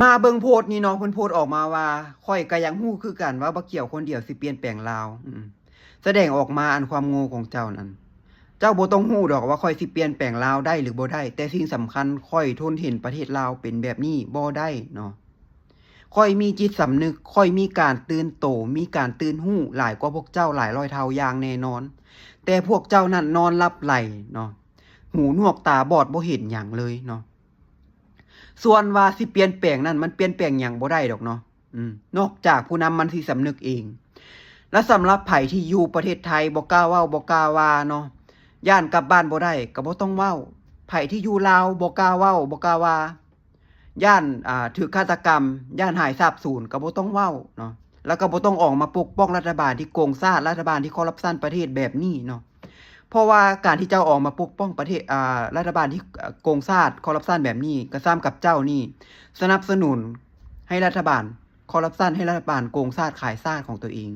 มาเบิ่งโพสต์นี่เนาะเพิ่นโพสต์ออกมาว่าข้อยก็ยังฮู้คือกันว่าบ่เกี่ยวคนเดียวสิเปลี่ยนแปลงลาวแสดงออกมาอันความโง่ของเจ้านั้นเจ้าบ่ต้องฮู้ดอกว่าข้อยสิเปลี่ยนแปลงลาวได้หรือบ่ได้แต่สิ่งสำคัญข้อยทนเห็นประเทศลาวเป็นแบบนี้บ่ได้เนาะข้อยมีจิตสำนึกข้อยมีการตื่นโตมีการตื่นฮู้หลายกว่าพวกเจ้าหลายร้อยเท่าอย่างแน่นอนแต่พวกเจ้านั้นนอนหลับไหลเนาะหูหนวกตาบอดบ่เห็นหยังเลยเนาะส่วนว่าสิเปลี่ยนแปลงนั้นมันเปลี่ยนแปลงหยังบ่ได้ดอกเนาะนอกจากผู้นำมันสิสำนึกเองและสำหรับไผที่อยู่ประเทศไทยบ่กล้าเว้าบ่กล้าว่าเนาะย่านกลับบ้านบ่ได้ก็บ่ต้องเว้าไผที่อยู่ลาวบ่กล้าเว้าบ่กล้าว่าย่านถูกฆาตกรรมย่านหายสาบสูญก็บ่ต้องเว้าเนาะแล้วก็บ่ต้องออกมาปกป้องรัฐบาลที่โกงชาติรัฐบาลที่คอร์รัปชันประเทศแบบนี้เนาะเพราะว่าการที่เจ้าออกมาปกป้องประเทศรัฐบาลที่โกงชาติคอร์รัปชันแบบนี้ก็ซ้ำกับเจ้านี่สนับสนุนให้รัฐบาลคอร์รัปชันให้รัฐบาลโกงชาติขายชาติของตัวเอง